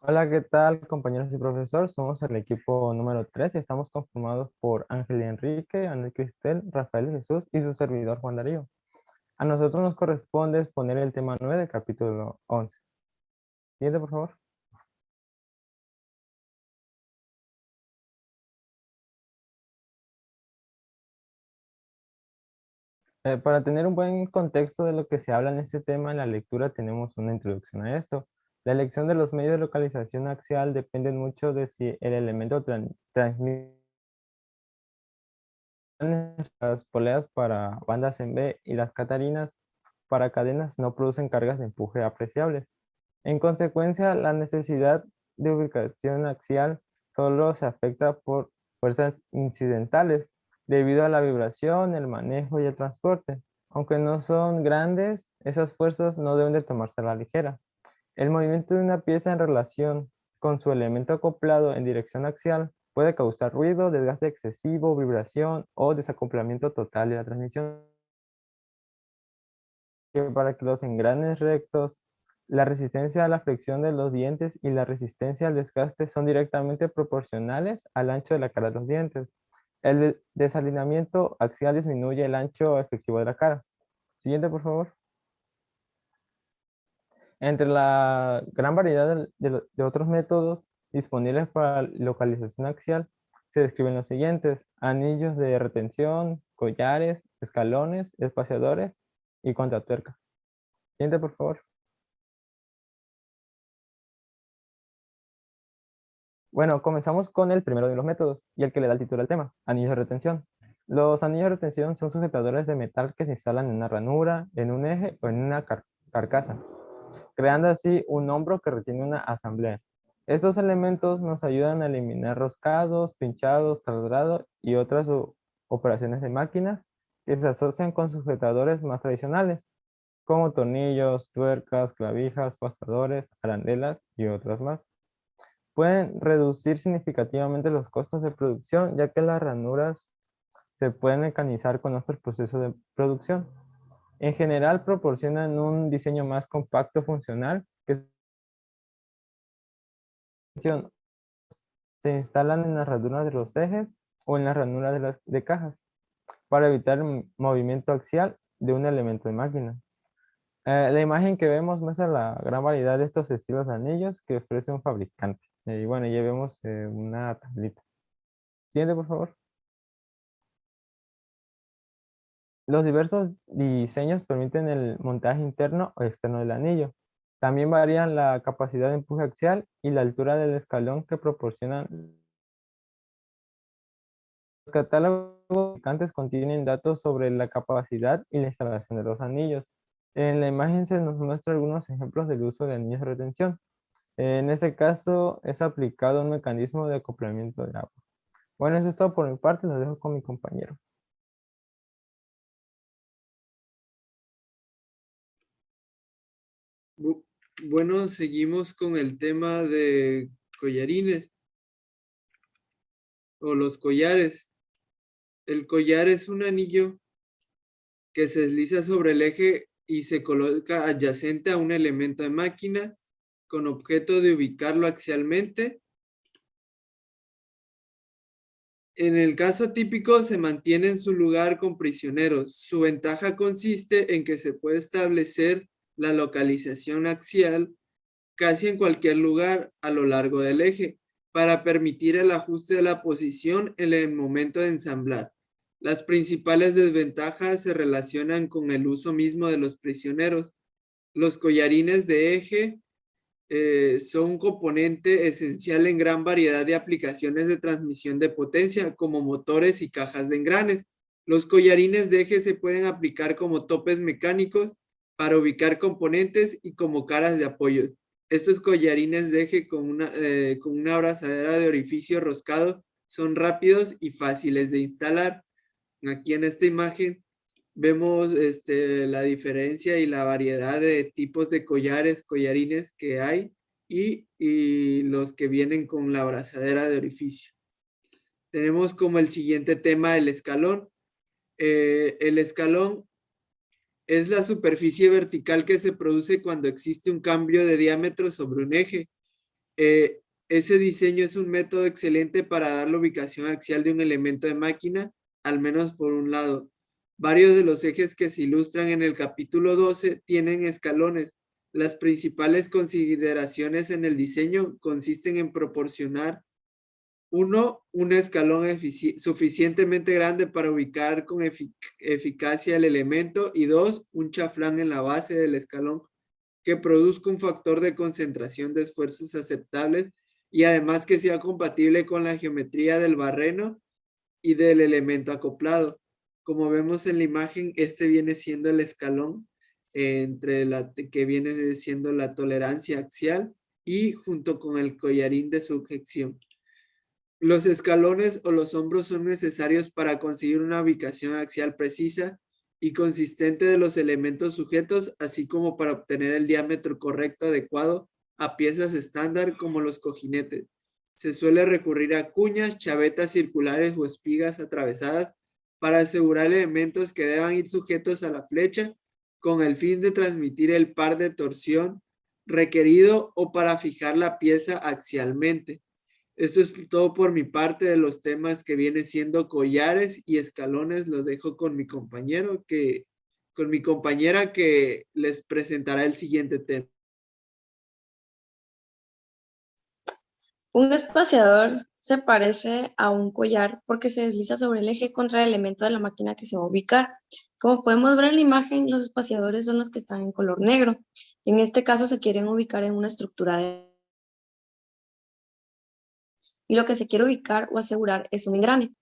Hola, ¿qué tal, compañeros y profesor? Somos el equipo número 3 y estamos conformados por Ángel y Enrique, Ana Cristel, Rafael Jesús y su servidor Juan Darío. A nosotros nos corresponde exponer el tema 9 del capítulo 11. Siguiente, por favor. Para tener un buen contexto de lo que se habla en este tema, en la lectura tenemos una introducción a esto. La elección de los medios de localización axial depende mucho de si el elemento transmite las poleas para bandas en B y las catarinas para cadenas no producen cargas de empuje apreciables. En consecuencia, la necesidad de ubicación axial solo se afecta por fuerzas incidentales debido a la vibración, el manejo y el transporte. Aunque no son grandes, esas fuerzas no deben de tomarse a la ligera. El movimiento de una pieza en relación con su elemento acoplado en dirección axial puede causar ruido, desgaste excesivo, vibración o desacoplamiento total de la transmisión. Para que los engranes rectos, la resistencia a la flexión de los dientes y la resistencia al desgaste son directamente proporcionales al ancho de la cara de los dientes. El desalineamiento axial disminuye el ancho efectivo de la cara. Siguiente, por favor. Entre la gran variedad de otros métodos disponibles para localización axial, se describen los siguientes: anillos de retención, collares, escalones, espaciadores y contatuercas. Siguiente, por favor. Bueno, comenzamos con el primero de los métodos y el que le da el título al tema, anillos de retención. Los anillos de retención son sujetadores de metal que se instalan en una ranura, en un eje o en una carcasa, creando así un hombro que retiene una asamblea. Estos elementos nos ayudan a eliminar roscados, pinchados, taladrado y otras operaciones de máquina que se asocian con sujetadores más tradicionales, como tornillos, tuercas, clavijas, pasadores, arandelas y otras más. Pueden reducir significativamente los costos de producción, ya que las ranuras se pueden mecanizar con otros procesos de producción. En general, proporcionan un diseño más compacto funcional que se instalan en las ranuras de los ejes o en las ranuras de cajas para evitar el movimiento axial de un elemento de máquina. La imagen que vemos muestra la gran variedad de estos estilos de anillos que ofrece un fabricante. Y bueno, ya vemos una tablita. Siguiente, por favor. Los diversos diseños permiten el montaje interno o externo del anillo. También varían la capacidad de empuje axial y la altura del escalón que proporcionan. Los catálogos fabricantes contienen datos sobre la capacidad y la instalación de los anillos. En la imagen se nos muestra algunos ejemplos del uso de anillos de retención. En este caso es aplicado un mecanismo de acoplamiento de agua. Bueno, eso es todo por mi parte, lo dejo con mi compañero. Bu- Bueno, seguimos con el tema de collarines o los collares. El collar es un anillo que se desliza sobre el eje y se coloca adyacente a un elemento de máquina con objeto de ubicarlo axialmente. En el caso típico se mantiene en su lugar con prisioneros. Su ventaja consiste en que se puede establecer la localización axial casi en cualquier lugar a lo largo del eje para permitir el ajuste de la posición en el momento de ensamblar. Las principales desventajas se relacionan con el uso mismo de los prisioneros. Los collarines de eje son un componente esencial en gran variedad de aplicaciones de transmisión de potencia, como motores y cajas de engranes. Los collarines de eje se pueden aplicar como topes mecánicos para ubicar componentes y como caras de apoyo. Estos collarines de eje con una abrazadera de orificio roscado son rápidos y fáciles de instalar. Aquí en esta imagen vemos la diferencia y la variedad de tipos de collarines que hay y los que vienen con la abrazadera de orificio. Tenemos como el siguiente tema el escalón. El escalón es la superficie vertical que se produce cuando existe un cambio de diámetro sobre un eje. Ese diseño es un método excelente para dar la ubicación axial de un elemento de máquina, al menos por un lado. Varios de los ejes que se ilustran en el capítulo 12 tienen escalones. Las principales consideraciones en el diseño consisten en proporcionar un escalón suficientemente grande para ubicar con eficacia el elemento y dos, un chaflán en la base del escalón que produzca un factor de concentración de esfuerzos aceptables y además que sea compatible con la geometría del barreno y del elemento acoplado. Como vemos en la imagen, este viene siendo el escalón entre la que viene siendo la tolerancia axial y junto con el collarín de sujeción. Los escalones o los hombros son necesarios para conseguir una ubicación axial precisa y consistente de los elementos sujetos, así como para obtener el diámetro correcto adecuado a piezas estándar como los cojinetes. Se suele recurrir a cuñas, chavetas circulares o espigas atravesadas para asegurar elementos que deban ir sujetos a la flecha con el fin de transmitir el par de torsión requerido o para fijar la pieza axialmente. Esto es todo por mi parte de los temas que vienen siendo collares y escalones. Los dejo con mi con mi compañera que les presentará el siguiente tema. Un espaciador se parece a un collar porque se desliza sobre el eje contra el elemento de la máquina que se va a ubicar. Como podemos ver en la imagen, los espaciadores son los que están en color negro. En este caso se quieren ubicar en una estructura y lo que se quiere ubicar o asegurar es un engrane.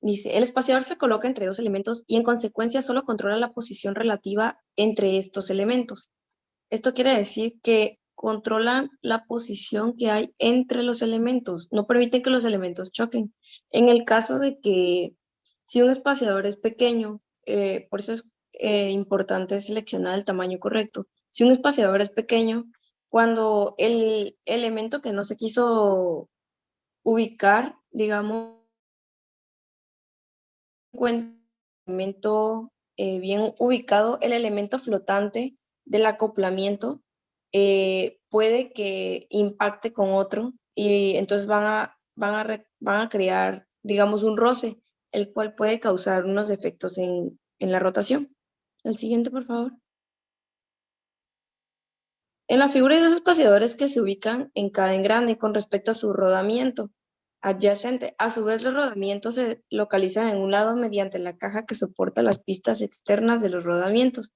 Dice, el espaciador se coloca entre dos elementos y en consecuencia solo controla la posición relativa entre estos elementos. Esto quiere decir que controlan la posición que hay entre los elementos, no permiten que los elementos choquen. En el caso de que si un espaciador es pequeño, por eso es importante seleccionar el tamaño correcto. Si un espaciador es pequeño, cuando el elemento que no se quiso ubicar, digamos, un elemento bien ubicado, el elemento flotante del acoplamiento puede que impacte con otro y entonces van a crear, digamos, un roce, el cual puede causar unos efectos en la rotación. El siguiente, por favor. En la figura hay dos espaciadores que se ubican en cada engrane con respecto a su rodamiento adyacente. A su vez, los rodamientos se localizan en un lado mediante la caja que soporta las pistas externas de los rodamientos.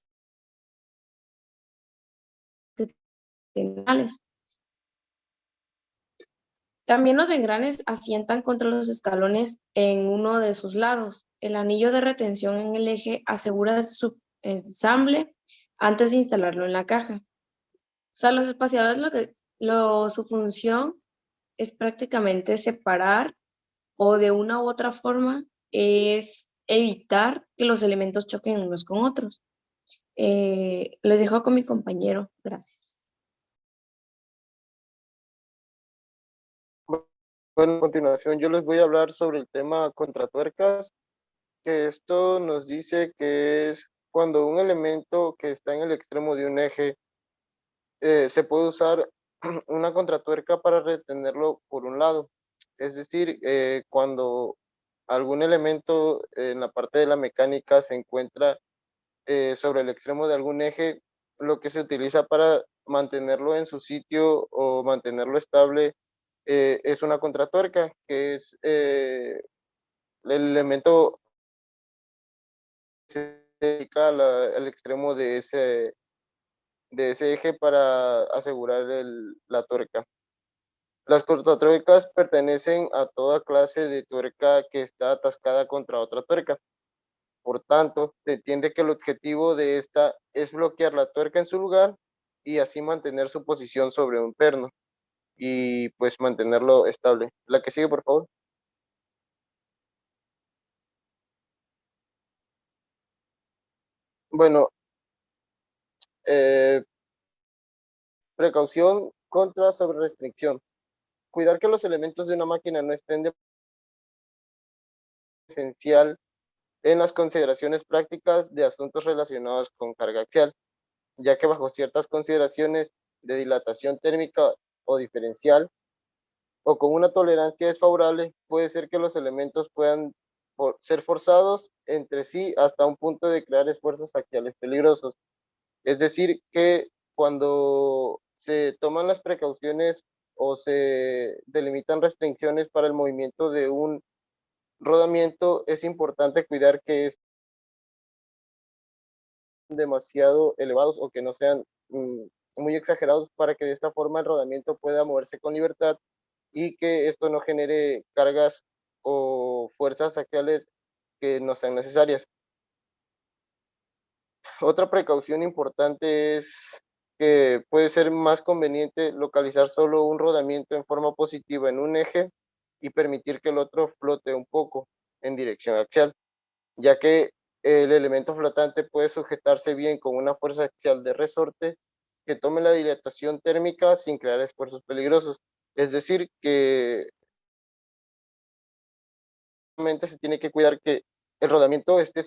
También los engranes asientan contra los escalones en uno de sus lados. El anillo de retención en el eje asegura su ensamble antes de instalarlo en la caja. O sea, los espaciadores, su función es prácticamente separar o de una u otra forma es evitar que los elementos choquen unos con otros. Les dejo con mi compañero. Gracias. Bueno, a continuación yo les voy a hablar sobre el tema contratuercas, que esto nos dice que es cuando un elemento que está en el extremo de un eje se puede usar una contratuerca para retenerlo por un lado. Es decir, cuando algún elemento en la parte de la mecánica se encuentra sobre el extremo de algún eje, lo que se utiliza para mantenerlo en su sitio o mantenerlo estable es una contratuerca, que es el elemento que se dedica al extremo de ese eje para asegurar la tuerca. Las contratuercas pertenecen a toda clase de tuerca que está atascada contra otra tuerca. Por tanto, se entiende que el objetivo de esta es bloquear la tuerca en su lugar y así mantener su posición sobre un perno y pues mantenerlo estable. La que sigue, por favor. Bueno, eh, precaución contra sobrerestricción. Cuidar que los elementos de una máquina no estén de esencial en las consideraciones prácticas de asuntos relacionados con carga axial, ya que bajo ciertas consideraciones de dilatación térmica o diferencial, o con una tolerancia desfavorable, puede ser que los elementos puedan ser forzados entre sí hasta un punto de crear esfuerzos axiales peligrosos. Es decir, que cuando se toman las precauciones o se delimitan restricciones para el movimiento de un rodamiento, es importante cuidar que es demasiado elevados o que no sean muy exagerados para que de esta forma el rodamiento pueda moverse con libertad y que esto no genere cargas o fuerzas axiales que no sean necesarias. Otra precaución importante es que puede ser más conveniente localizar solo un rodamiento en forma positiva en un eje y permitir que el otro flote un poco en dirección axial, ya que el elemento flotante puede sujetarse bien con una fuerza axial de resorte que tome la dilatación térmica sin crear esfuerzos peligrosos. Es decir, que se tiene que cuidar que el rodamiento esté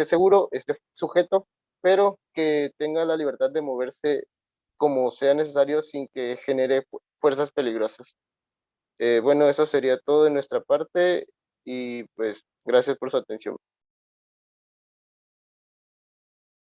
seguro, esté sujeto, pero que tenga la libertad de moverse como sea necesario sin que genere fuerzas peligrosas. Bueno, eso sería todo de nuestra parte y pues gracias por su atención.